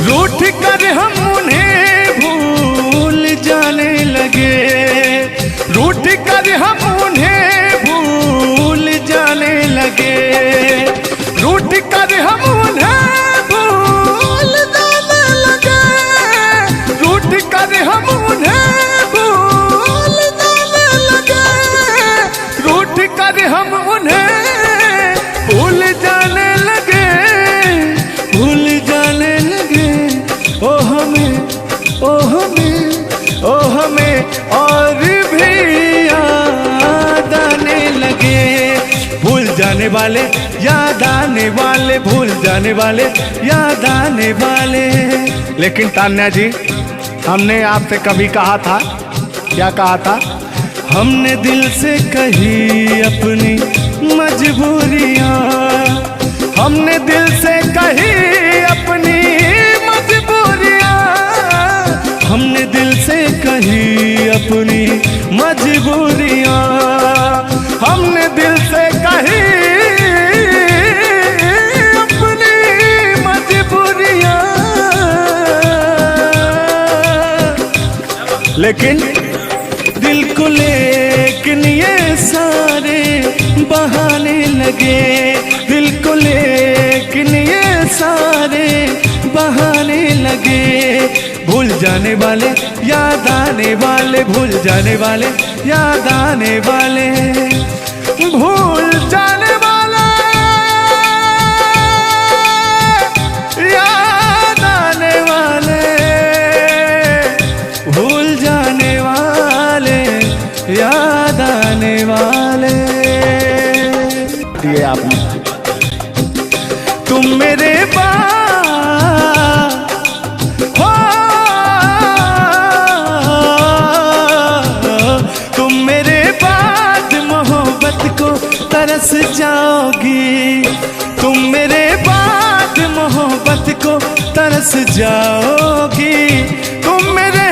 रूठ कर हम उन्हें भूल जाने लगे, रूठ कर हम उन्हें भूल जाने लगे, रूठ कर हम उन्हें भूल जाने लगे, रूठ कर हम उन्हें भूल जाने लगे, रूठ कर हम उन्हें भूल जाने लगे, भूल जाने लगे। ओ हमें, ओ हमें, ओ हमें और भी याद आने लगे। भूल जाने वाले, याद आने वाले, भूल जाने वाले, याद आने वाले। लेकिन तान्या जी, हमने आपसे कभी कहा था, क्या कहा था? हमने दिल से कही अपनी मजबूरियां, हमने दिल से कही अपनी मजबूरियां, हमने दिल से कही अपनी मजबूरियां, हमने दिल से कही अपनी मजबूरियां। लेकिन दिल को लेकिन ये सारे बहाने लगे, दिल को लेकिन ये सारे बहाने लगे। भूल जाने वाले, याद आने वाले, भूल जाने वाले, याद आने वाले, भूल जाने वाले, याद आने वाले, भूल जाने वाले, याद आने वाले। दिए आपने, तुम मेरे हो, तुम मेरे बाद मोहब्बत को तरस जाओगी, तुम मेरे बाद मोहब्बत को तरस जाओगी, तुम मेरे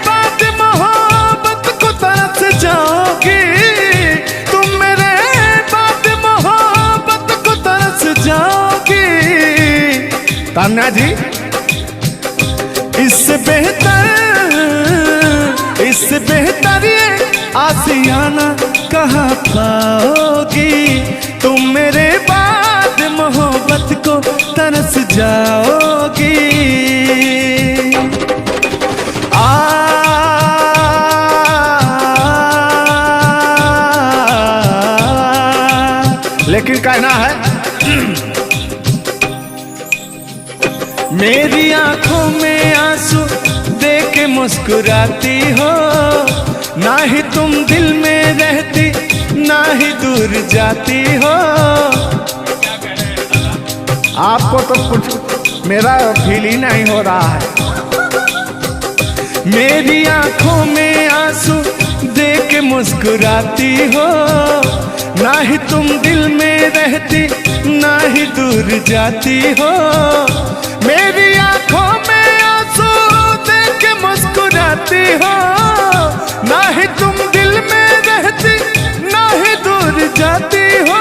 बाद मोहब्बत को तरस जाओगी, तुम मेरे बाद मोहब्बत को तरस जाओगी। तान्या जी, इससे बेहतर ये आशियाना कहाँ पाओगी, तुम मेरे बाद मोहब्बत को तरस जाओगी। लेकिन कहना है, मेरी आंखों में आंसू देख के मुस्कुराती हो, ना ही तुम दिल में रहती, ना ही दूर जाती हो। आपको तो कुछ मेरा फील ही नहीं हो रहा है। मेरी आंखों में आंसू देख के मुस्कुराती हो, ना ही तुम दिल में रहती, ना ही दूर जाती हो। मेरी आंखों में आंसू देख के मुस्कुराती हो, ना ही तुम दिल में रहती, ना ही दूर जाती हो।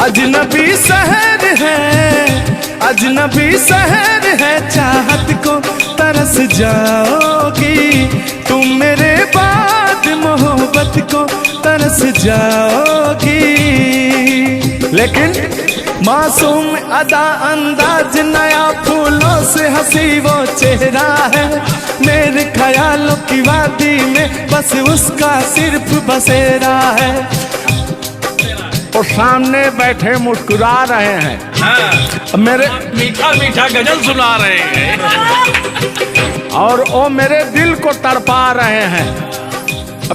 अजनबी शहर है, अजनबी शहर है, चाहत को तरस जाओगी, तुम मेरे बाद मोहब्बत को तरस जाओगी। लेकिन मासूम अदा अंदाज, नया फूलों से हंसी वो चेहरा है, मेरे ख्यालों की वादी में बस उसका सिर्फ बसेरा है। और सामने बैठे मुस्कुरा रहे हैं, हाँ। मेरे मीठा मीठा गजल सुना रहे हैं, और वो मेरे दिल को तड़पा रहे हैं।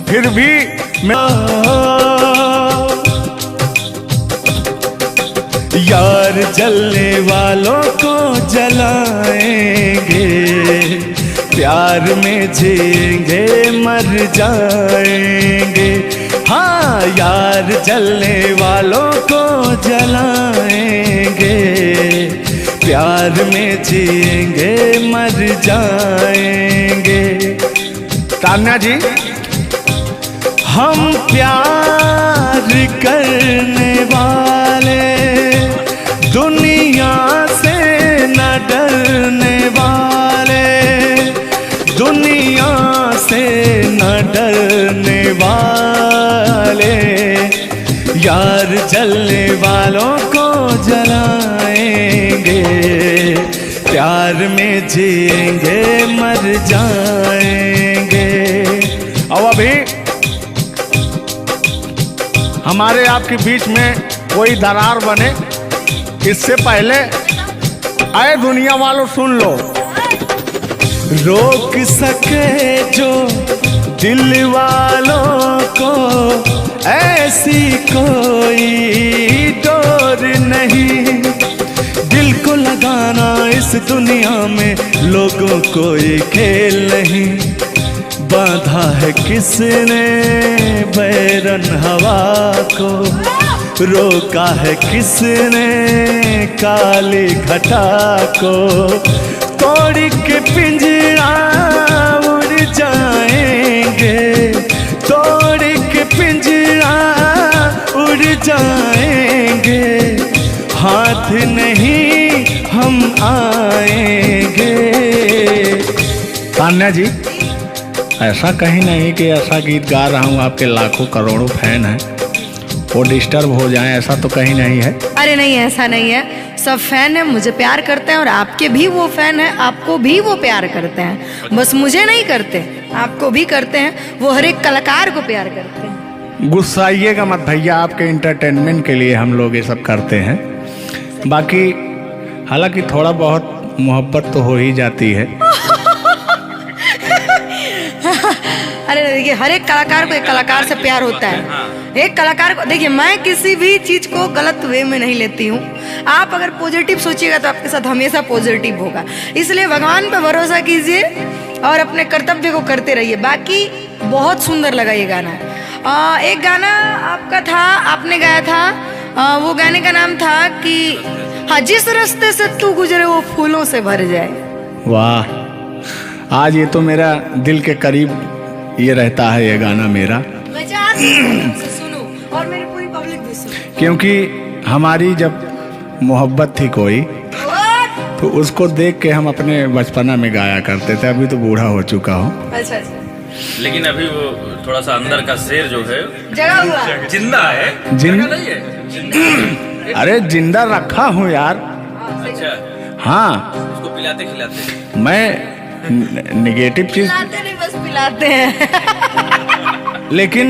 फिर भी यार जलने वालों को जलाएंगे, प्यार में जिएंगे मर जाएंगे। हाँ, यार जलने वालों को जलाएंगे, प्यार में जिएंगे मर जाएंगे। तान्या जी, हम प्यार करने यार जलने वालों को जलाएंगे, प्यार में जिएंगे मर जाएंगे। अब अभी हमारे आपके बीच में कोई दरार बने इससे पहले आए दुनिया वालों सुन लो। रोक सके जो दिल वालों को ऐसी कोई डोर नहीं, दिल को लगाना इस दुनिया में लोगों को ये खेल नहीं। बांधा है किसने बैरन हवा को, रोका है किसने काली घटा को, तोड़ के पिंजरा उड़ जाएंगे, तोड़ के पिंजरा उड़ जाएंगे, हाथ नहीं हम आएंगे। तान्या जी, ऐसा कहीं नहीं कि ऐसा गीत गा रहा हूँ आपके लाखों करोड़ों फैन हैं वो डिस्टर्ब हो जाएं, ऐसा तो कहीं नहीं है। अरे नहीं, ऐसा नहीं है। सब फैन है, मुझे प्यार करते हैं और आपके भी वो फैन है, आपको भी वो प्यार करते हैं। बस मुझे नहीं करते, आपको भी करते हैं। वो हर एक कलाकार को प्यार करते हैं। गुस्साइएगा मत भैया, आपके इंटरटेनमेंट के लिए हम लोग ये सब करते हैं। बाकी हालांकि थोड़ा बहुत मोहब्बत तो हो ही जाती है। अरे देखिए, हर एक कलाकार को एक कलाकार से प्यार होता है। एक कलाकार को देखिए, मैं किसी भी चीज को गलत वे में नहीं लेती हूँ। आप अगर पॉजिटिव सोचिएगा तो आपके साथ हमेशा पॉजिटिव होगा। इसलिए भगवान पे भरोसा कीजिए और अपने कर्तव्य को करते रहिए। बाकी बहुत सुंदर लगा ये गाना। एक गाना आपका था, आपने गाया था, वो गाने का नाम था कि हाँ, जिस रास्ते से तू गुजरे वो फूलों से भर जाए। वाह, आज ये तो मेरा दिल के करीब ये रहता है ये गाना मेरा, सुनो और मेरी पूरी पब्लिक भी सुनो। क्योंकि हमारी जब मोहब्बत थी कोई तो उसको देख के हम अपने बचपना में गाया करते थे। अभी तो बूढ़ा हो चुका हूँ। अच्छा अच्छा, लेकिन अभी वो थोड़ा सा अंदर का शेर जो है जगा हुआ जिंदा है। जिंदा नहीं है, जिंदा। अरे जिंदा रखा हूँ यार। अच्छा, हाँ, उसको पिलाते खिलाते। मैं निगेटिव चीज पिलाते नहीं, बस पिलाते हैं। लेकिन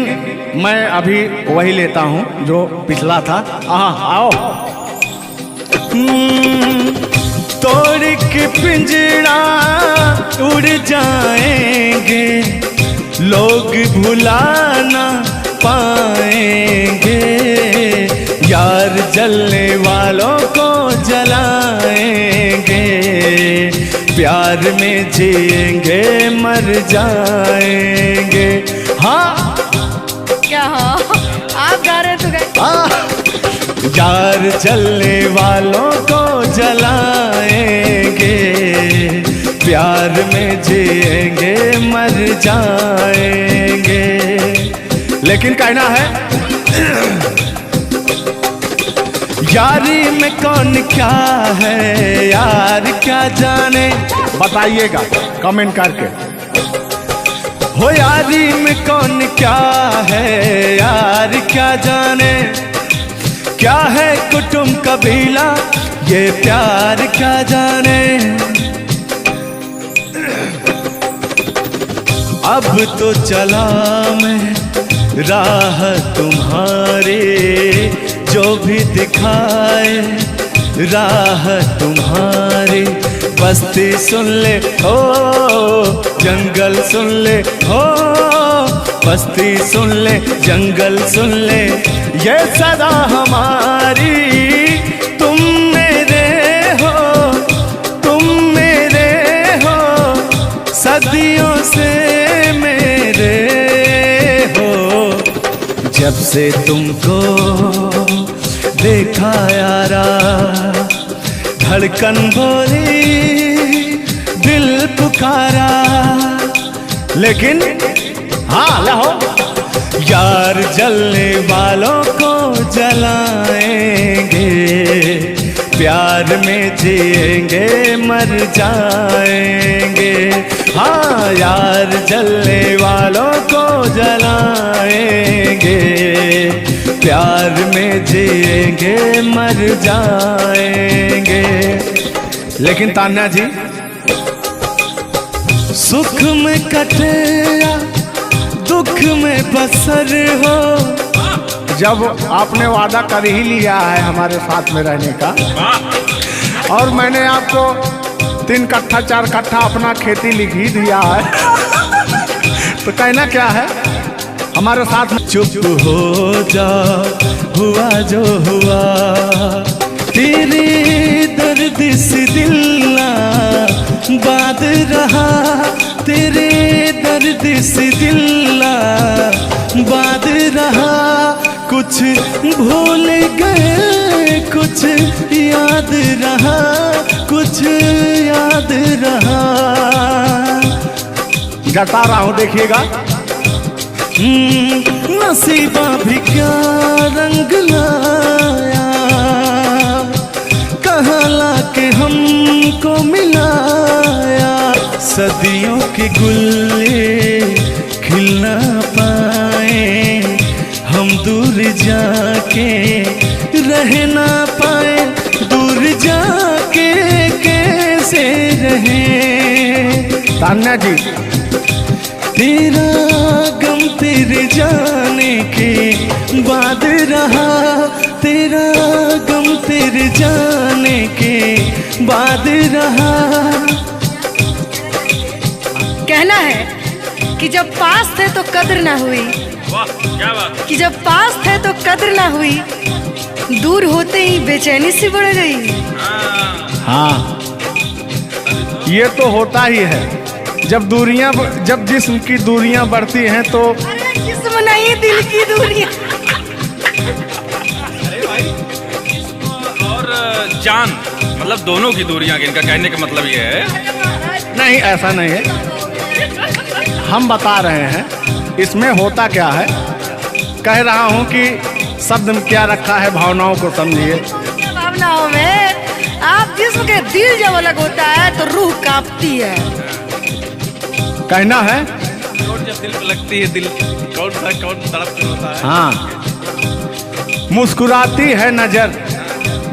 मैं अभी वही लेता हूँ जो पिछला था। आओ। तोड़ के पिंजरा उड़ जाएंगे, लोग भुला ना पाएंगे, यार जलने वालों को जलाएंगे, प्यार में जिएंगे मर जाएंगे। हाँ क्या? हाँ, आप गा रहे तो गाइए। यार जलने वालों को जलाएंगे, प्यार में जिएंगे मर जाएंगे। लेकिन कहना है यारी में कौन क्या है यार क्या जाने, बताइएगा कमेंट करके। हो यारी में कौन क्या है यार क्या जाने, क्या है कुटुंब कबीला ये प्यार क्या जाने। अब तो चला मैं राह तुम्हारे, जो भी दिखाए राह तुम्हारी, बस्ती सुन ले हो जंगल सुन ले हो, बस्ती सुन ले जंगल सुन ले, ये सदा हमारी। तुम मेरे हो तुम मेरे हो, सदियों से मेरे हो, जब से तुमको देखा यारा, धड़कन बोली दिल पुकारा। लेकिन हाँ लाओ, यार जलने वालों को जलाएंगे, प्यार में जिएंगे मर जाएंगे। हाँ यार जलने वालों को जलाएंगे, प्यार में जिएंगे मर जाएंगे। लेकिन तान्या जी, सुख में कटे या दुख में बसर हो, जब आपने वादा कर ही लिया है हमारे साथ में रहने का, और मैंने आपको 3 कट्ठा 4 कट्ठा अपना खेती लिख ही दिया है, तो कहना क्या है हमारे साथ में। चुप हो जा, हुआ जो हुआ, तेरे दर्द से दिल ना बात रहा, तेरे दर्द से दिल ना बात रहा। कुछ भूल गए, कुछ याद रहा, कुछ याद रहा। जता रहा हूँ, देखिएगा। नसीबा भी क्या रंग लाया, कहाँ लाके हमको मिलाया। सदियों के गुल्ले खिल ना पाए, हम दूर जाके रह ना पाए, दूर जाके कैसे रहे। तान्या जी, तेरा गम तेरे जाने के बाद रहा, तेरा गम तेरे जाने के बाद रहा। कहना है कि जब पास थे तो कद्र ना हुई, वाह क्या बात। कि जब पास थे तो कद्र ना हुई, दूर होते ही बेचैनी सी बढ़ गई। हाँ, ये तो होता ही है। जब जिस्म की दूरियां बढ़ती हैं तो जिस्म नहीं, दिल की दूरियां। अरे भाई, जिस्म और जान मतलब दोनों की दूरियां, इनका कहने का मतलब ये है। नहीं, ऐसा नहीं है, हम बता रहे हैं इसमें होता क्या है। कह रहा हूं कि शब्द में क्या रखा है, भावनाओं को समझिए। भावनाओं में आप जिस्म के दिल जब अलग होता है तो रूह कांपती है। कहना है चोट जब दिल पे लगती है, दिल कौन तड़प कर होता है। हाँ, मुस्कुराती है नजर,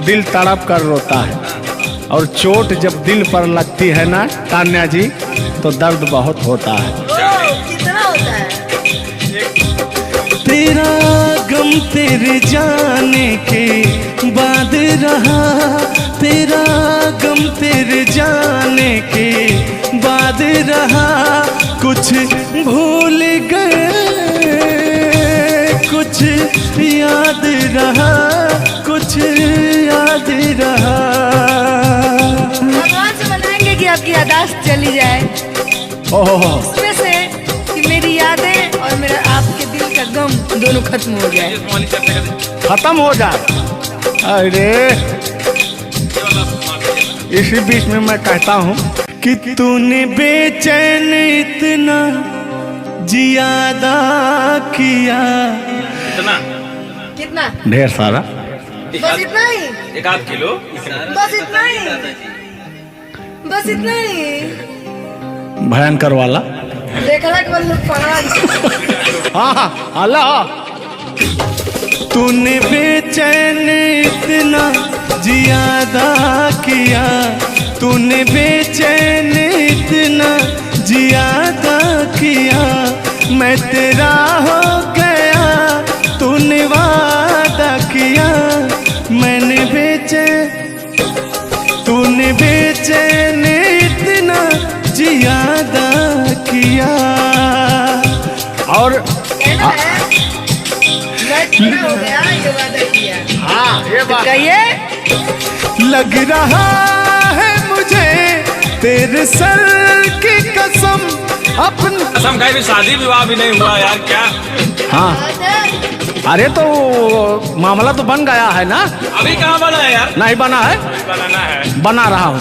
दिल तड़प कर रोता है। और चोट जब दिल पर लगती है ना तान्या जी, तो दर्द बहुत होता है। कितना होता है। तेरा गम तेरे जाने के बाद रहा, तेरा गम तेरे जाने के बाद रहा। कुछ भूल गए, कुछ याद रहा, कुछ याद रहा। भगवान से मनाएंगे कि आपकी यादाश्त चली जाए, ओहो, उसमें से कि मेरी यादें और मेरा आपके दिल का गम दोनों खत्म हो जाए। जिस्म वाली चर्चा कर खत्म हो जाए। अरे इसी बीच में मैं कहता हूँ कि तूने बेचैन इतना जियादा किया। इतना कितना? ढेर सारा। बस इतना ही, 1 किलो। बस इतना ही, बस इतना ही। भयंकर वाला। देखला के बाद लोग पगला। हाँ, अल्लाह। तूने बेचैन इतना जियादा किया, तूने बेचैन इतना जियादा किया। मैं तेरा हो गया, तूने वादा किया। मैंने तूने बेचैन इतना जियादा किया। और हो गया, ये वादा किया। हाँ, ये बात कहिए। लग रहा है मुझे तेरे सर की कसम, अपन कसम खाई भी शादी विवाह भी नहीं हुआ यार, क्या। हाँ, अरे तो मामला तो बन गया है ना। अभी कहाँ बना है यार। नहीं बना है, अभी बनाना है। बना रहा हूँ।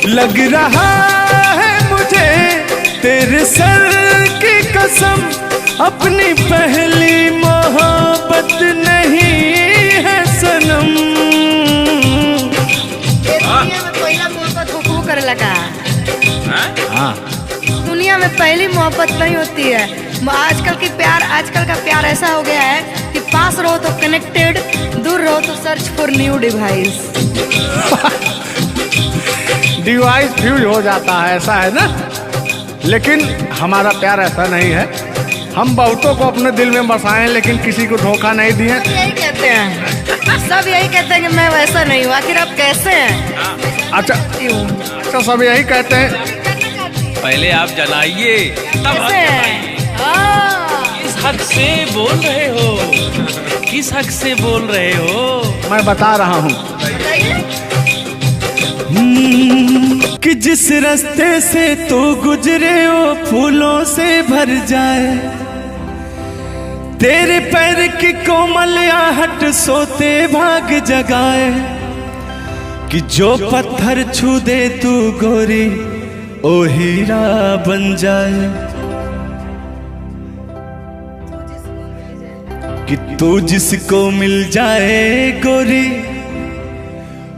लग रहा है मुझे तेरे सर की कसम, अपनी पहली मोहब्बत नहीं है सनम। दुनिया में पहला मोहब्बत हुकू करे लगा। हाँ, दुनिया में पहली मोहब्बत नहीं होती है। आजकल का प्यार ऐसा हो गया है कनेक्टेड, दूर रहो तो search for new device. Device fuse हो जाता है, ऐसा है ना। लेकिन हमारा प्यार ऐसा नहीं है। हम बहुतों को अपने दिल में बसाए, लेकिन किसी को धोखा नहीं दिए। यही कहते हैं, सब यही कहते हैं कि मैं वैसा नहीं हूँ। आखिर आप कैसे हैं? अच्छा, सब यही कहते हैं। पहले आप जलाइए तब हम कैसे हैं? किस हक से बोल रहे हो? किस हक से बोल रहे हो? मैं बता रहा हूँ कि जिस रास्ते से तू गुजरे वो फूलों से भर जाए, तेरे पैर की कोमल आहट सोते भाग जगाए, कि जो पत्थर छू दे तू गोरी ओ हीरा बन जाए, कि तू जिसको मिल जाए गोरी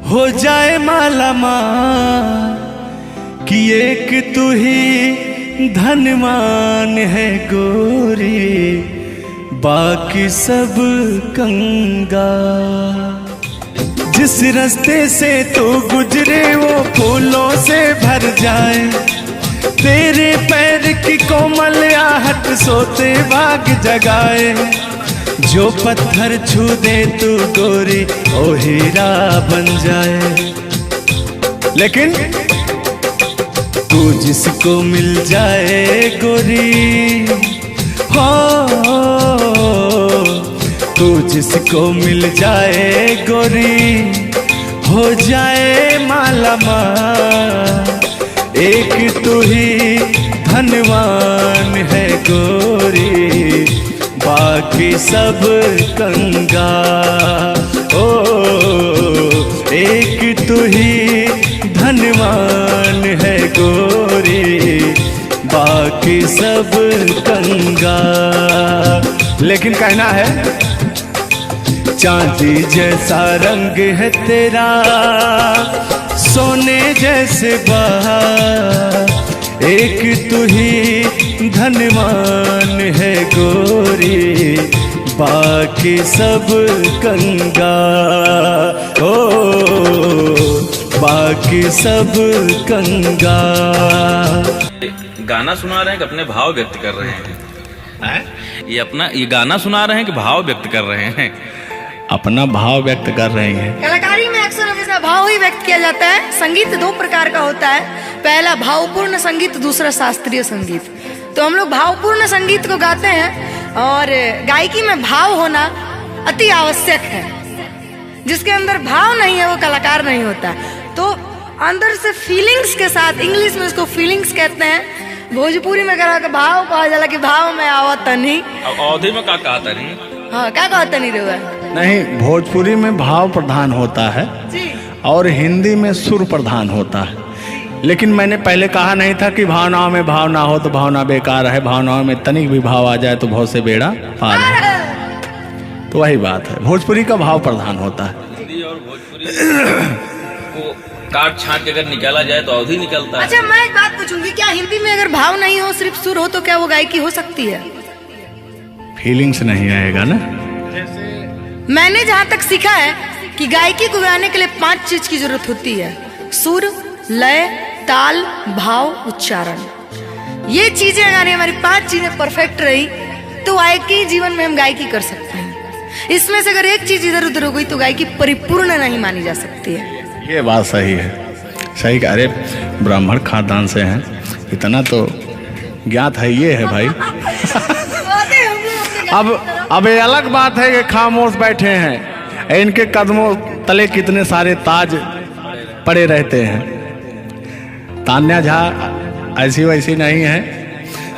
हो जाए माला माल, कि एक तू ही धनवान है गोरी, बाकी सब कंगाल। जिस रास्ते से तू गुजरे वो फूलों से भर जाए, तेरे पैर की कोमल आहट सोते भाग जगाए, जो पत्थर छू दे तू गोरी ओ हीरा बन जाए। लेकिन तू जिसको मिल जाए गोरी, हो तू जिसको मिल जाए गोरी हो जाए माला माल, एक तू ही धनवान है गोरी, बाकी सब कंगाल। ओ एक तू ही धनवान है गोरी, बाकी सब कंगाल। लेकिन कहना है चांदी जैसा रंग है तेरा, सोने जैसे बहार, एक तू ही धनवान है गोरी, बाकी सब कंगाल। ओ बाकी सब कंगाल। गाना सुना रहे हैं कि अपने भाव व्यक्त कर रहे हैं? ये गाना सुना रहे हैं कि भाव व्यक्त कर रहे हैं? अपना भाव व्यक्त कर रहे हैं। कलाकारी में अक्सर हमेशा भाव ही व्यक्त किया जाता है। संगीत दो प्रकार का होता है, पहला भावपूर्ण संगीत, दूसरा शास्त्रीय संगीत। तो हम लोग भावपूर्ण संगीत को गाते हैं, और गायकी में भाव होना अति आवश्यक है। जिसके अंदर भाव नहीं है वो कलाकार नहीं होता। तो अंदर से फीलिंग्स के साथ, इंग्लिश में इसको फीलिंग्स कहते हैं, भोजपुरी में कहा कि भाव कहा जाला कि भाव में आवत तनी। अब अवधि में का कहा तनी? हाँ, क्या कहा तनी रे? नहीं, भोजपुरी में भाव प्रधान होता है जी, और हिंदी में सुर प्रधान होता है। लेकिन मैंने पहले कहा नहीं था कि भावनाओं में भाव ना हो तो भावना बेकार है, भावनाओं में तनिक भी भाव आ जाए तो बहुत से बेड़ा पार है। तो वही बात है, भोजपुरी का भाव प्रधान होता है। हिंदी और भोजपुरी को काट छाट के अगर निकाला जाए तो अवधि निकलता है। अच्छा, मैं एक बात पूछूंगी, क्या हिंदी में अगर भाव नहीं हो, सिर्फ सुर हो, तो क्या वो गायकी हो सकती है? फीलिंग्स नहीं आएगा ना। मैंने जहाँ तक सीखा है कि गायकी को गाने के लिए 5 चीज की जरूरत होती है: सुर, लय, ताल, भाव, उच्चारण। ये चीजें अगर हमारी 5 चीजें परफेक्ट रही तो गायकी जीवन में हम गायकी कर सकते हैं। इसमें से अगर एक चीज इधर उधर हो गई तो गायकी परिपूर्ण नहीं मानी जा सकती है। ये बात सही है, सही। अरे ब्राह्मण खानदान से हैं, इतना तो ज्ञात है। ये है भाई। अब ये अलग बात है कि खामोश बैठे हैं, इनके कदमों तले कितने सारे ताज पड़े रहते हैं। तान्या झा ऐसी वैसी नहीं है,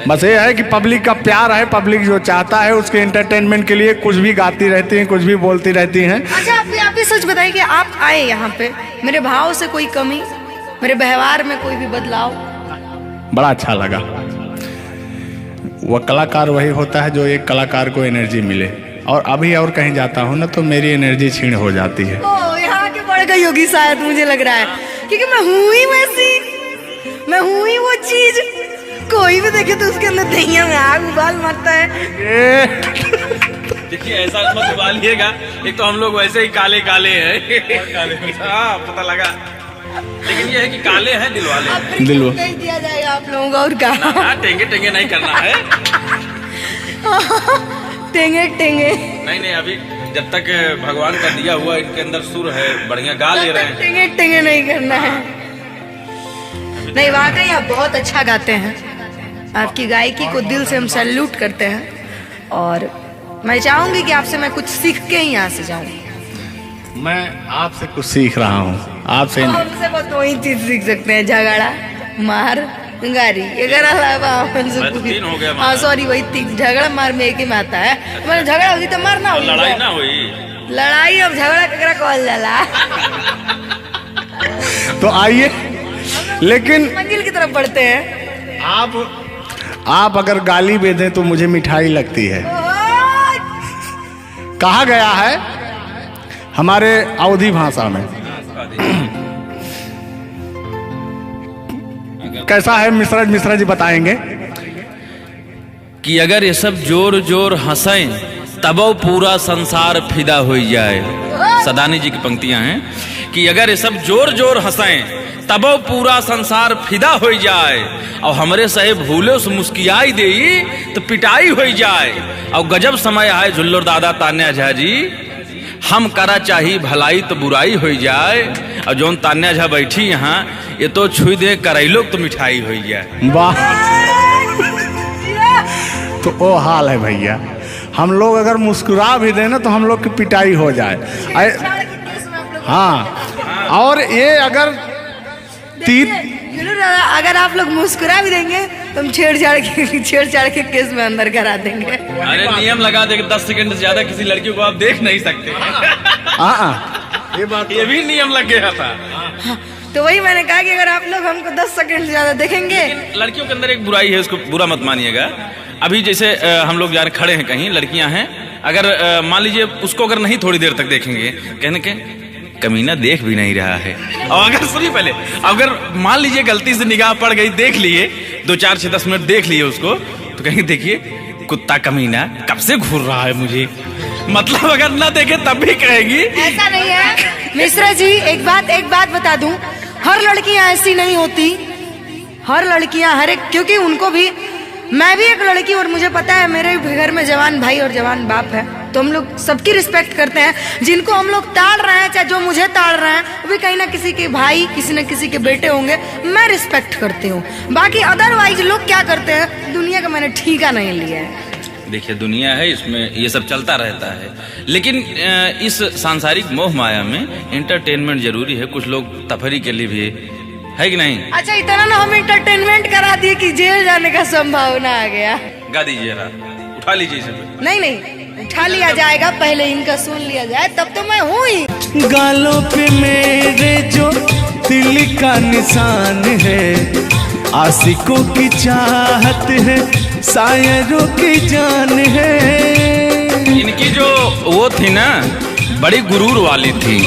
बस ये है कि पब्लिक का प्यार है। पब्लिक जो चाहता है उसके एंटरटेनमेंट के लिए कुछ भी गाती रहती हैं, कुछ भी बोलती रहती हैं। अच्छा, आप भी सच बताइए कि आप आए यहाँ पे, मेरे भाव से कोई कमी, मेरे व्यवहार में कोई भी बदलाव? बड़ा अच्छा लगा। वह कलाकार वही होता है जो एक कलाकार को एनर्जी मिले। और अभी और कहीं जाता हूँ ना तो मेरी एनर्जी छीन हो जाती है। ओ, यहाँ के बढ़ गई होगी शायद, मुझे लग रहा है, क्योंकि मैं हूँ ही वैसी, मैं हूँ ही वो चीज। कोई भी देखे तो उसके अंदर दहिया में आग उबाल मारता है। देखिए ऐसा मत उबालिएगा, एक तो हम लोग वैसे ही काले काले हैं। हाँ पता लगा, लेकिन ये है कि काले हैं दिल वाले। दिल नहीं दिया जाएगा आप लोगों को और क्या? ना टेंगे टेंगे नहीं करना है। टेंगे टेंगे नहीं अभी जब तक भगवान का दिया हुआ इनके अंदर सुर है, बढ़िया गा ले रहे हैं। टेंगे टेंगे नहीं करना है। नहीं वाकई आप बहुत अच्छा गाते हैं, आपकी गायकी को दिल से हम सैल्यूट करते हैं और मैं चाहूंगी कि आपसे मैं कुछ सीख के ही यहाँ से जाऊँ। मैं आपसे कुछ सीख रहा हूँ, आपसे नहीं। हमसे बस वही चीज सीख सकते हैं, झगड़ा मार गारी, अगर अलावा हाँ सॉरी वही झगड़ा मार में एक ही में आता है। मैंने झगड़ा होगी तो मारना होगी, लड़ाई ना हुई, लड़ाई अब झगड़ा ककरा कहल जाला। तो आइए, लेकिन मंजिल की तरफ बढ़ते हैं। आप अगर गाली दे दें तो मुझे मिठाई लगती है। कहा गया है हमारे अवधी भाषा में, कैसा है मिश्रा जी बताएंगे कि अगर ये सब जोर जोर हंसें तब पूरा संसार फिदा हो जाए। सदानी जी की पंक्तियां हैं कि अगर ये सब जोर जोर हंसें तब पूरा संसार फिदा हो जाए, और हमरे सहे भूले से मुस्कियाई दे तो पिटाई हो जाए। और गजब समय आए झुल्लर दादा तान्या झा जी, हम करा चाही भलाई तो बुराई हो जाए। और जोन तान्या झा बैठी यहाँ, ये तो छुई दे करैलो तो मिठाई हो जाए। वाह, तो वो हाल है भैया, हम लोग अगर मुस्कुरा भी देना तो हम लोग की पिटाई हो जाए। हाँ, और ये अगर अगर आप लोग मुस्कुरा भी देंगे तो हम छेड़छाड़ के केस में अंदर करा देंगे। अरे नियम लगा दे 10 सेकंड से ज्यादा किसी लड़की को आप देख नहीं सकते। ये भी नियम लग गया था। तो वही मैंने कहा कि अगर आप लोग हमको 10 सेकंड से ज्यादा देखेंगे। लड़कियों के अंदर एक बुराई है, उसको बुरा मत मानिएगा। अभी जैसे हम लोग यार खड़े हैं कहीं, लड़कियां हैं, अगर मान लीजिए उसको अगर नहीं थोड़ी देर तक देखेंगे, कहने के कमीना देख भी नहीं रहा है। और अगर सुनिए पहले, अगर मान लीजिए गलती से निगाह पड़ गई, देख लिए 2 4 6 10 मिनट देख लिए उसको, तो कहेंगे देखिए कुत्ता कमीना कब से घूर रहा है मुझे। मतलब अगर ना देखे तब भी कहेगी। ऐसा नहीं है मिश्रा जी, एक बात बता दूं, हर लड़कियां ऐसी नहीं होती, हर लड़कियां हर एक, क्योंकि उनको भी, मैं भी एक लड़की और मुझे पता है मेरे घर में जवान भाई और जवान बाप है, तो हम लोग सबकी रिस्पेक्ट करते हैं। जिनको हम लोग ताड़ रहे हैं, चाहे जो मुझे ताड़ रहे हैं, वो भी कहीं ना किसी के भाई, किसी न किसी के बेटे होंगे, मैं रिस्पेक्ट करती हूँ। बाकी अदरवाइज लोग क्या करते हैं, दुनिया का मैंने ठीका नहीं लिया है। देखिए दुनिया है, इसमें ये सब चलता रहता है, लेकिन इस सांसारिक मोह माया में एंटरटेनमेंट जरूरी है। कुछ लोग तफरी के लिए भी है कि नहीं। अच्छा इतना ना हम एंटरटेनमेंट करा दिए कि जेल जाने का संभावना आ गया। गा दीजिए, उठा लीजिए इसे। नहीं उठा लिया जाएगा, पहले इनका सुन लिया जाए, तब तो मैं हूँ ही। गालों पे मेरे जो दिल का निशान है, आशिकों की चाहत है, शायरों की जान है। इनकी जो वो थी ना, बड़ी गुरूर वाली थी,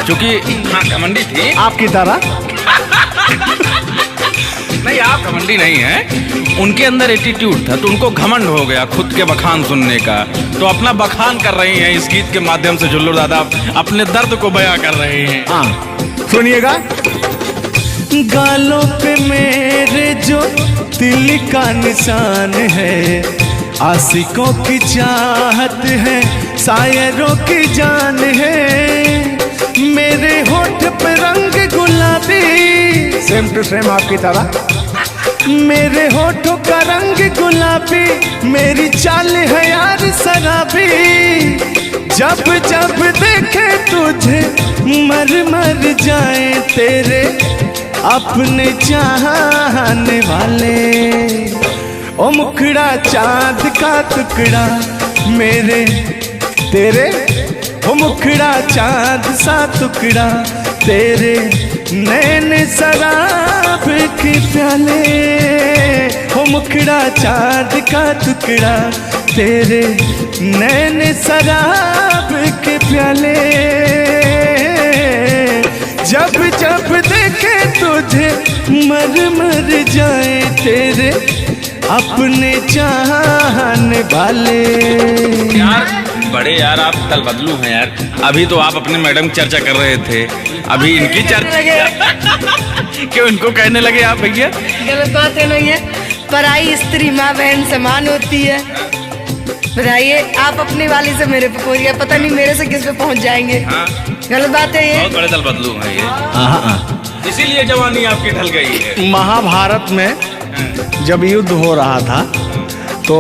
क्योंकि हाँ घमंडी थी आपकी तरह। नहीं आप घमंडी नहीं है, उनके अंदर एटीट्यूड था, तो उनको घमंड हो गया खुद के बखान सुनने का, तो अपना बखान कर रही हैं इस गीत के माध्यम से। झुल्लू दादा अपने दर्द को बयां कर रहे हैं। हाँ सुनिएगा। गालों पे मेरे जो दिल का निशान है, आशिकों की चाहत है, शायरों की जान है। मेरे होठ पे रंग गुलाबी, सेम टू सेम आपकी तरह। मेरे होठों का रंग गुलाबी, मेरी चाल है यार शराबी। जब जब देखे तुझे मर मर जाए तेरे अपने चाहने वाले। ओ मुखड़ा चांद का टुकड़ा मेरे तेरे, ओ मुखड़ा चांद सा टुकड़ा तेरे, नैन शराब के प्याले। ओ मुखड़ा चांद का टुकड़ा तेरे, नैन शराब के प्याले। जब जब देखे तुझे मर मर जाए तेरे अपने चाहने वाले। यार बड़े यार आप तल बदलू हैं यार। अभी तो आप अपने मैडम की चर्चा कर रहे थे, अभी इनकी चर्चा क्यों इनको कहने लगे आप भैया? गलत बात है नहीं है, पराई स्त्री माँ बहन समान होती है। बताइए आप अपनी वाली से मेरे पे पहुंच गए, पता नहीं मेरे से किस पे पहुंच जाएंगे। हाँ। गलत बात है ये। बहुत बड़े तल बदलू हैं ये, इसीलिए जवानी आपकी ढल गई है। महाभारत में जब युद्ध हो रहा था तो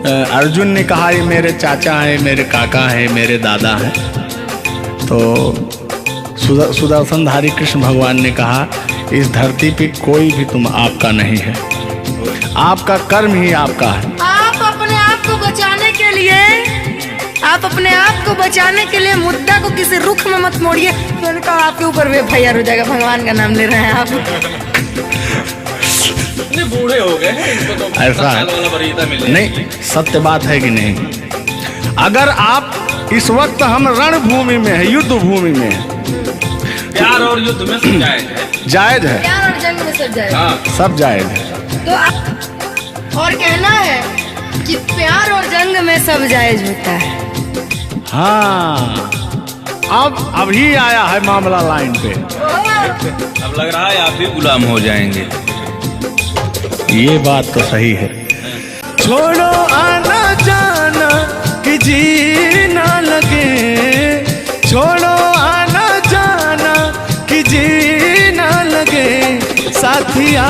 अर्जुन ने कहा ये मेरे चाचा हैं, मेरे काका हैं, मेरे दादा हैं। तो सुदर्शनधारी कृष्ण भगवान ने कहा इस धरती पे कोई भी तुम आपका नहीं है, आपका कर्म ही आपका है। आप अपने आप को बचाने के लिए, आप अपने आप को बचाने के लिए मुद्दा को किसी रुख में मत मोड़िए। मैंने कहा आपके ऊपर भी FIR हो जाएगा, भगवान का नाम ले रहे हैं आप। बूढ़े हो गए हैं, इनको तो ऐसा है नहीं, सत्य बात है कि नहीं? अगर आप इस वक्त हम रणभूमि में है, युद्ध भूमि में है, प्यार और युद्ध में सब जायज है। जायज है, प्यार और जंग में सब जायज। हाँ। सब जायज है। तो और कहना है कि प्यार और जंग में सब जायज होता है। हाँ, अब अभी आया है मामला लाइन पे। अब लग रहा है आप भी गुलाम हो जाएंगे। ये बात तो सही है। छोड़ो आना जाना कि जी ना लगे, छोड़ो आना जाना कि जी ना लगे, साथिया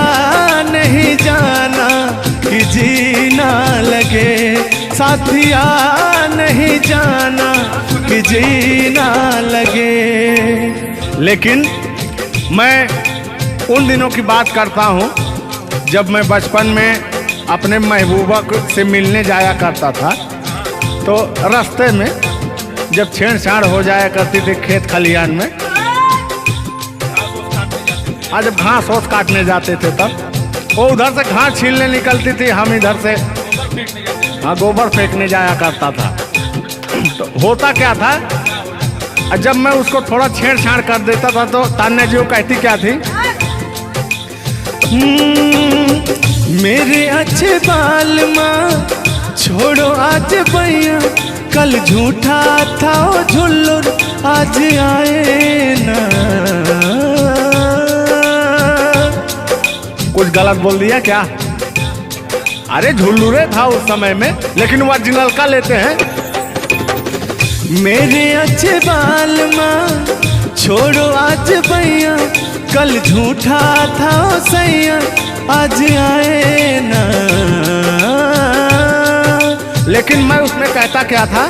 नहीं जाना कि जी ना लगे, साथिया नहीं जाना कि जी ना लगे। लेकिन मैं उन दिनों की बात करता हूँ जब मैं बचपन में अपने महबूबा से मिलने जाया करता था। तो रास्ते में जब छेड़छाड़ हो जाया करती थी खेत खलियान में, आज जब घास ओस काटने जाते थे तब वो उधर से घास छीलने निकलती थी, हम इधर से हाँ गोबर फेंकने जाया करता था। तो होता क्या था, जब मैं उसको थोड़ा छेड़छाड़ कर देता था तो तान्या जी वो कहती क्या थी, मेरे अच्छे बाल माँ छोड़ो आज भैया, कल झूठा था ओ झुल्लुर आज आए ना। कुछ गलत बोल दिया क्या? अरे झुल्लुरे था उस समय में, लेकिन ओरिजिनल का लेते हैं। मेरे अच्छे बाल माँ छोड़ो आज भैया, कल झूठा था ओ सैया आज आए ना। लेकिन मैं उसमें कहता क्या था,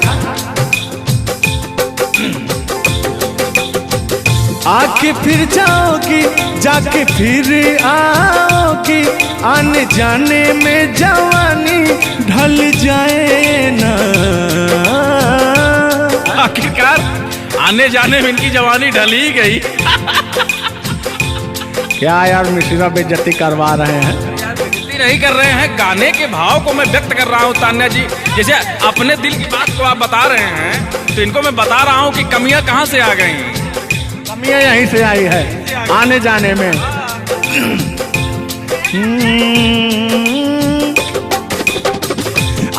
आके फिर जाओगी जाके फिर आओगी, आने जाने में जवानी ढल जाए ना। आखिरकार आने जाने में इनकी जवानी ढल ही गई। क्या यार मिश्रा बेइज्जती करवा रहे हैं? बेइज्जती नहीं कर रहे हैं, गाने के भाव को मैं व्यक्त कर रहा हूँ तान्या जी। जैसे अपने दिल की बात को आप बता रहे हैं तो इनको मैं bता रहा हूँ कि कमियां कहाँ से आ गई। कमियां यहीं से आई है आने जाने में।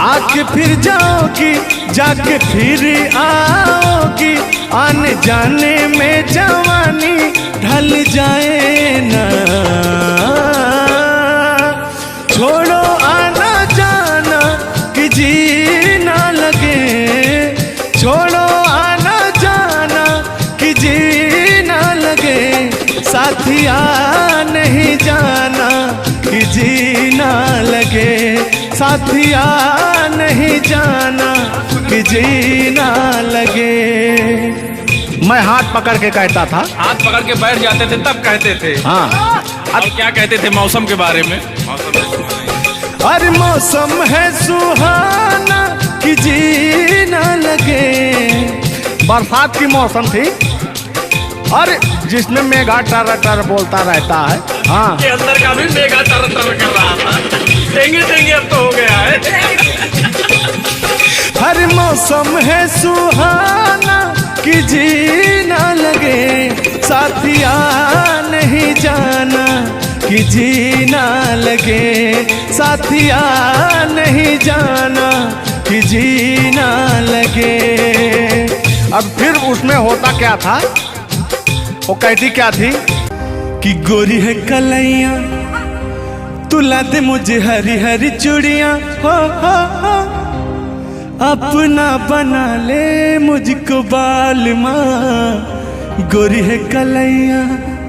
आके फिर जाओगी जाके फिर आओगी, आने जाने में जवानी ढल जाए ना। छोड़ो आना जाना कि जी ना लगे, छोड़ो आना जाना कि जी ना लगे, साथिया नहीं जाना कि जी ना लगे, साथिया नहीं जाना कि जी ना लगे। मैं हाथ पकड़ के कहता था, हाथ पकड़ के बैठ जाते थे तब कहते थे। हाँ अब क्या कहते थे मौसम के बारे में? अरे मौसम है सुहाना कि जी ना लगे। बरसात की मौसम थी, अरे जिसमें मेघा टर टर बोलता रहता है। हाँ के अंदर का भी मेघा तर तर कर रहा था। देंगे देंगे अब तो हो गया है। हर मौसम है सुहाना कि जी ना लगे, साथिया नहीं जाना कि जी ना लगे, साथिया नहीं जाना कि कि जीना लगे। अब फिर उसमें होता क्या था, वो कहती क्या थी कि गोरी है कलैया तुला दे मुझे हरी हरी चूड़ियां, हो अपना बना ले मुझको बाल माँ, गोरी है कलैया।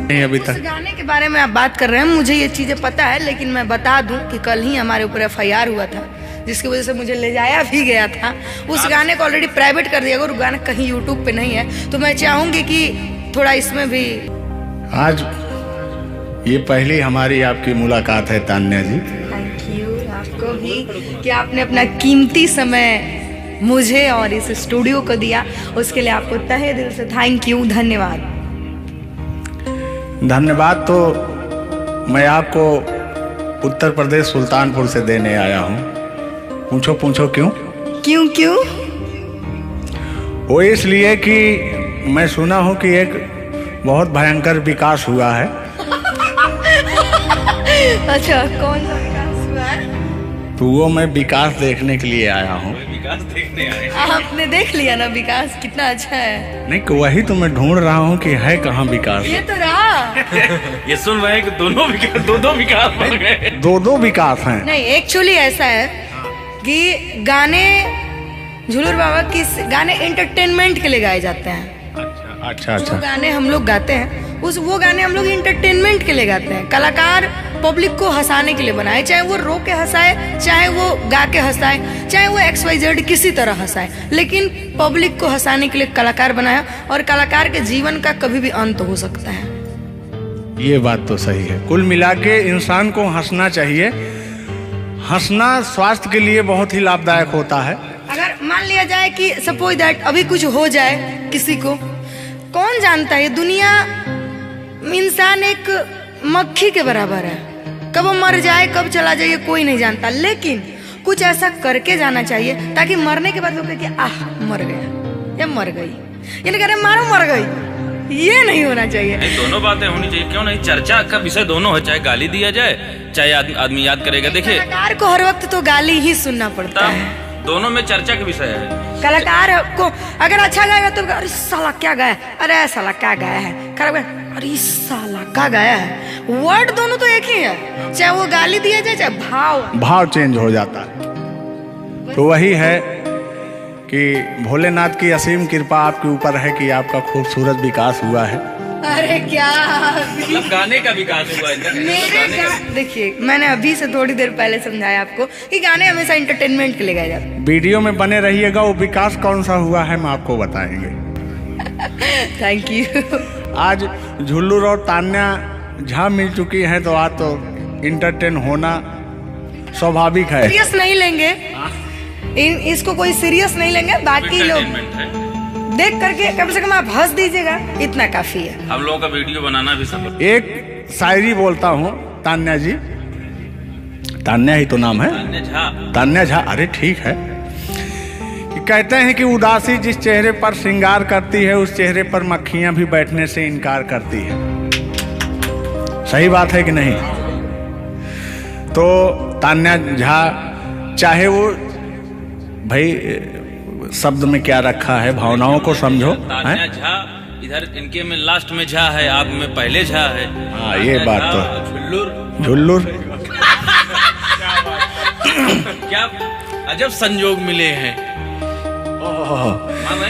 नहीं अभी इस तक गाने के बारे में आप बात कर रहे हैं, मुझे ये चीजें पता है, लेकिन मैं बता दूं कि कल ही हमारे ऊपर FIR हुआ था, जिसकी वजह से मुझे ले जाया भी गया था। उस गाने को ऑलरेडी प्राइवेट कर दिया गया और गाना कहीं यूट्यूब पे नहीं है, तो मैं चाहूंगी कि थोड़ा इसमें भी। आज ये पहली हमारी आपकी मुलाकात है तान्या जी। थैंक यू आपको भी कि आपने अपना कीमती समय मुझे और इस स्टूडियो को दिया, उसके लिए आपको तहे दिल से थैंक यू, धन्यवाद। धन्यवाद तो मैं आपको उत्तर प्रदेश सुल्तानपुर से देने आया हूँ। पूछो पूछो क्यों? क्यों क्यों? वो इसलिए कि मैं सुना हूँ कि एक बहुत भयंकर विकास हुआ है। अच्छा, कौन सा विकास हुआ है? तो वो मैं विकास देखने के लिए आया हूँ। विकास देखने आए। आपने देख लिया ना विकास कितना अच्छा है? नहीं, वही तो मैं ढूंढ रहा हूँ कि है कहाँ विकास। ये तो रहा। ये सुन रहे हैं कि दोनों विकास, दो विकास बन गए। दो विकास हैं। नहीं, एक्चुअली ऐसा है कि गाने झुलूर बाबा की गाने एंटरटेनमेंट के लिए गाए जाते हैं। अच्छा जो गाने हम लोग गाते हैं वो गाने हम लोग इंटरटेनमेंट के लिए गाते हैं। कलाकार पब्लिक को हंसाने के लिए बनाए, चाहे वो रो के हंसाए, चाहे वो गा के हंसाए, चाहे वो XYZ किसी तरह हंसाए, लेकिन पब्लिक को हंसाने के लिए कलाकार बनाया। और कलाकार के जीवन का कभी भी अंत हो सकता है। ये बात तो सही है। कुल मिला के इंसान को हंसना चाहिए। हंसना स्वास्थ्य के लिए बहुत ही लाभदायक होता है। अगर मान लिया जाए कि सपोज दैट अभी कुछ हो जाए किसी को, कौन जानता है? दुनिया इंसान एक मक्खी के बराबर है, कब वो मर जाए कब चला जाए कोई नहीं जानता, लेकिन कुछ ऐसा करके जाना चाहिए ताकि मरने के बाद लोग कहे कि आह मर गया या मर गई, ये नहीं कह रहे मारो मर गई, ये नहीं होना चाहिए। दोनों बातें होनी चाहिए, क्यों नहीं? चर्चा का विषय दोनों है, चाहे गाली दिया जाए चाहे आदमी याद करेगा। देखिए, कलाकार को हर वक्त तो गाली ही सुनना पड़ता है, दोनों में चर्चा का विषय है। कलाकार को अगर अच्छा गाएगा तो अरे साला क्या गाया, अरे साला क्या गाया है, खराब गाया, अरे साला क्या गाया है। वर्ड दोनों तो एक ही है, चाहे वो गाली दिया जाए चाहे भाव चेंज हो जाता है। तो वही है कि भोलेनाथ की असीम कृपा आपके ऊपर है कि आपका खूबसूरत विकास हुआ है। अरे क्या मतलब गाने का विकास हुआ है। देखिए, मैंने अभी से थोड़ी देर पहले समझाया आपको कि गाने हमेशा एंटरटेनमेंट के लिए गाए जाते हैं। वीडियो में बने रहिएगा, वो विकास कौन सा हुआ है हम आपको बताएंगे। Thank you. आज झुल्लूर और तान्या झा मिल चुकी हैं, तो आज तो इंटरटेन होना स्वाभाविक है। सीरियस नहीं लेंगे, इसको कोई सीरियस नहीं लेंगे। बाकी लोग देख करके कम से कम आप हंस दीजिएगा, इतना काफी है। हम लोगों का वीडियो बनाना भी सब। एक शायरी बोलता हूँ तान्या जी, तान्या ही तो नाम है, तान्या झा। अरे ठीक है। कि कहते हैं कि उदासी जिस चेहरे पर श्रृंगार करती है, उस चेहरे पर मक्खियां भी बैठने से इनकार करती है। सही बात है कि नहीं? तो तान्या झा, चाहे वो भाई शब्द में क्या रखा है, भावनाओं को समझो। तान्या झा इधर इनके में लास्ट में झा है, आप में पहले झा है। हाँ, ये बात तो झुल्लुर क्या अजब संजोग मिले हैं।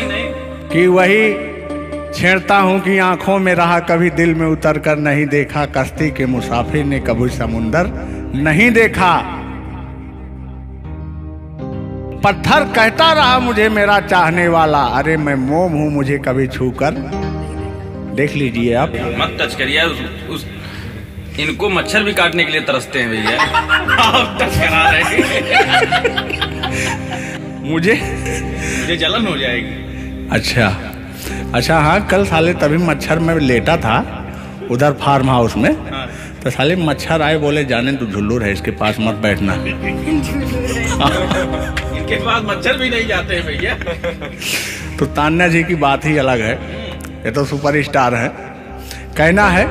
नहीं कि वही छेड़ता हूँ कि आंखों में रहा कभी दिल में उतर कर नहीं देखा, कश्ती के मुसाफिर ने कभी समुंदर नहीं देखा। पत्थर कहता रहा मुझे मेरा चाहने वाला, अरे मैं मोम हूँ मुझे कभी छूकर देख लीजिए आप। मत टच करिए इनको, मच्छर भी काटने के लिए तरसते हैं भैया। आप टच करा रहे हैं। मुझे जलन हो जाएगी। अच्छा हाँ, कल साले तभी मच्छर में लेटा था उधर फार्म हाउस में। हाँ। तो साले मच्छर आए, बोले जाने तू झुल्लूर है, इसके पास मत बैठना। इनके पास मच्छर भी नहीं जाते हैं भैया। तो तान्या जी की बात ही अलग है, ये तो सुपरस्टार है। कहना है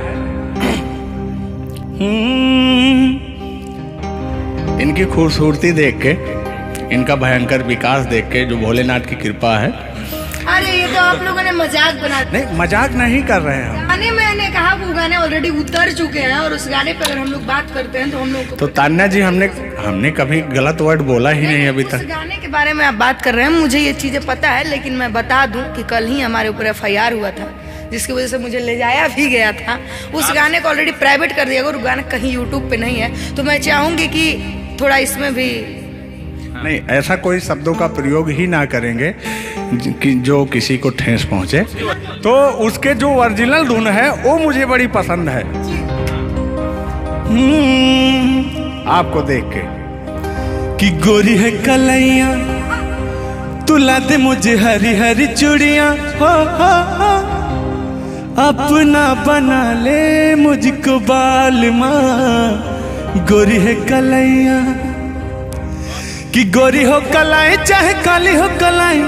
इनकी खूबसूरती देख के इनका भयंकर विकास देख के, जो भोलेनाथ की कृपा है। अरे ये तो आप लोगों ने मजाक बना दिया। नहीं, मजाक नहीं कर रहे हैं हम। गाने मैंने कहा वो गाने ऑलरेडी उतर चुके हैं और उस गाने पे अगर हम लोग बात करते हैं तो हम लोग तो तान्या जी, हमने कभी गलत वर्ड बोला ही नहीं अभी उस तक। गाने के बारे में आप बात कर रहे हैं, मुझे ये चीजें पता है, लेकिन मैं बता दूं कि कल ही हमारे ऊपर FIR हुआ था, जिसकी वजह से मुझे ले जाया भी गया था। उस गाने को ऑलरेडी प्राइवेट कर दिया गया और गाना कहीं YouTube पे नहीं है। तो मैं चाहूंगी कि थोड़ा इसमें भी नहीं, ऐसा कोई शब्दों का प्रयोग ही ना करेंगे कि जो किसी को ठेस पहुंचे। तो उसके जो ओरिजिनल धुन है वो मुझे बड़ी पसंद है। आपको देख के कि गोरी है कलैया तू ला दे मुझे हरी हरी चूड़ियां, हो अपना बना ले मुझको बाल माँ। गोरी है कलैया कि गोरी हो कलाई चाहे काली हो कलाई,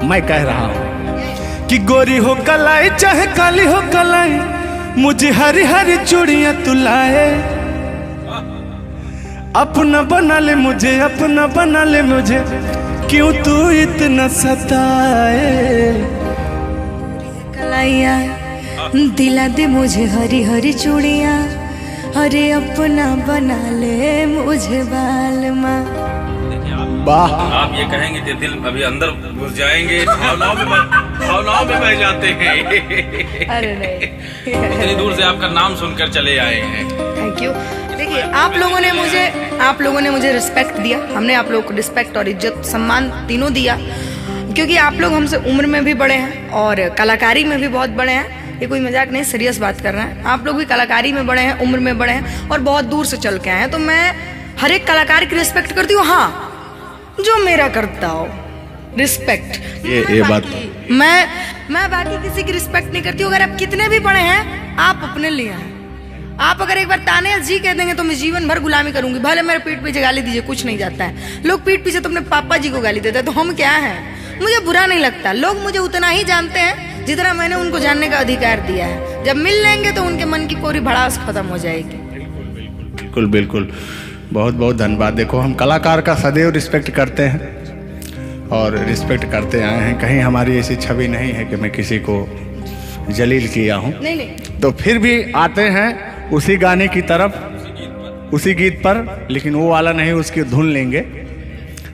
मैं कह रहा हूं कि गोरी हो कलाई चाहे काली हो कलाई, मुझे हरी हरी चूड़ियां तू लाए, अपना बना ले मुझे, अपना बना ले मुझे, क्यों तू इतना सताए। कलाइया दिला दे मुझे हरी हरी चूड़ियां, अरे अपना बना ले मुझे बाल माँ। वाह, आप ये कहेंगे कि दिल अभी अंदर घुस जाएंगे, भावनाओं में बह जाते हैं। अरे नहीं, इतनी दूर से आपका नाम सुनकर चले आए हैं। Thank you. देखिए आप लोगों ने मुझे रिस्पेक्ट दिया, हमने आप लोगों को रिस्पेक्ट और इज्जत सम्मान तीनों दिया, क्योंकि आप लोग हमसे उम्र में भी बड़े हैं और कलाकारी में भी बहुत बड़े हैं। ये कोई मजाक नहीं, सीरियस बात कर रहे हैं। आप लोग भी कलाकारी में बड़े हैं, उम्र में बड़े हैं और बहुत दूर से चल के आए हैं। तो मैं हर एक कलाकार की रिस्पेक्ट करती हूँ, हाँ जो मेरा करता हो रिस्पेक्ट। ये बात मैं बाकी किसी की रिस्पेक्ट नहीं करती हूँ। अगर आप कितने भी बड़े हैं, आप अपने लिए हैं। आप अगर एक बार तान्या जी कह देंगे तो मैं जीवन भर गुलामी करूंगी, भले मेरे पीठ पीछे गाली दीजिए, कुछ नहीं जाता है। लोग पीठ पीछे तो अपने पापा जी को गाली देते हैं, तो हम क्या हैं? मुझे बुरा नहीं लगता। लोग मुझे उतना ही जानते हैं जितना मैंने उनको जानने का अधिकार दिया है। जब मिल लेंगे तो उनके मन की पूरी भड़ास खत्म हो जाएगी। बिल्कुल बिल्कुल, बहुत बहुत धन्यवाद। देखो, हम कलाकार का सदैव रिस्पेक्ट करते हैं और रिस्पेक्ट करते आए हैं। कहीं हमारी ऐसी छवि नहीं है कि मैं किसी को जलील किया हूँ। नहीं। तो फिर भी आते हैं उसी गाने की तरफ, उसी गीत पर, लेकिन वो वाला नहीं, उसकी धुन लेंगे।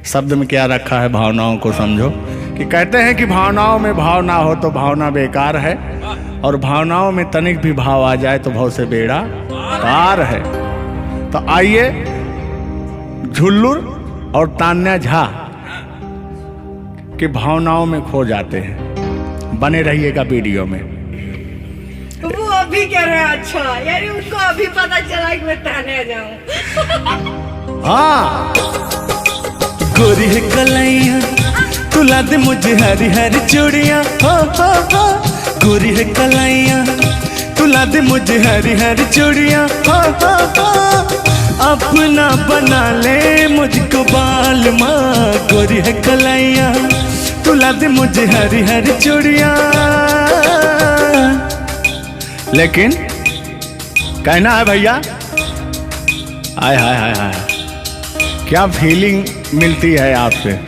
शब्द में क्या रखा है, भावनाओं को समझो। कि कहते हैं कि भावनाओं में भाव ना हो तो भावना बेकार है, और भावनाओं में तनिक भी भाव आ जाए तो भाव से बेड़ा पार है। तो आइए झुल्लुर और तान्या झा की भावनाओं में खो जाते हैं। बने रहिएगा वीडियो में। वो अभी कह रहे हैं, अच्छा यानी उनको अभी पता चला कि मैं तान्या जाऊं। हाँ, गोरी है कलैया तू ला दे मुझे हरी हरी चूड़ियां, हो गोरी है कलैया तू ला दे मुझे हरी हरी चूड़ियां, हो अपना बना ले मुझको बाल माँ। गोरी है कलैया तू ला दे मुझे हरी हरी चूड़ियां। लेकिन कहना है भैया, हाय हाय हाय हाय, क्या फीलिंग मिलती है आपसे।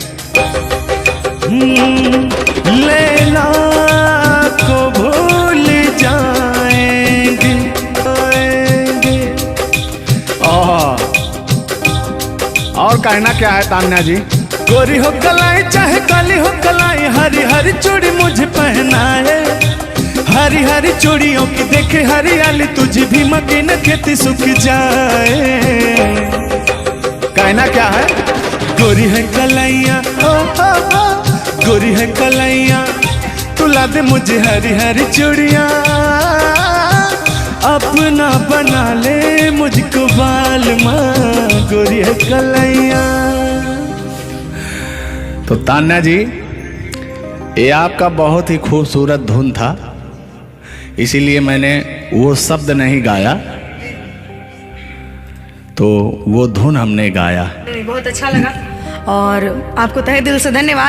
लैला को भूल जाएंगे। और कहना क्या है तान्या जी। गोरी हो कलाई चाहे काली हो कलाई, हरी हरी चूड़ी मुझे पहनाए, हरी हरी चूड़ियों की देखे हरियाली, तुझे भी मकीन खेती सूख जाए। कहना क्या है, गोरी है कलैया, गोरी है कलैया तू ला दे मुझे हरी हरी चूड़ियां, अपना बना ले मुझको बाल माँ। गोरी है कलैया। तो तान्या जी, ये आपका बहुत ही खूबसूरत धुन था, इसीलिए मैंने वो शब्द नहीं गाया, तो वो धुन हमने गाया। बहुत अच्छा लगा और आपको तहे दिल से धन्यवाद।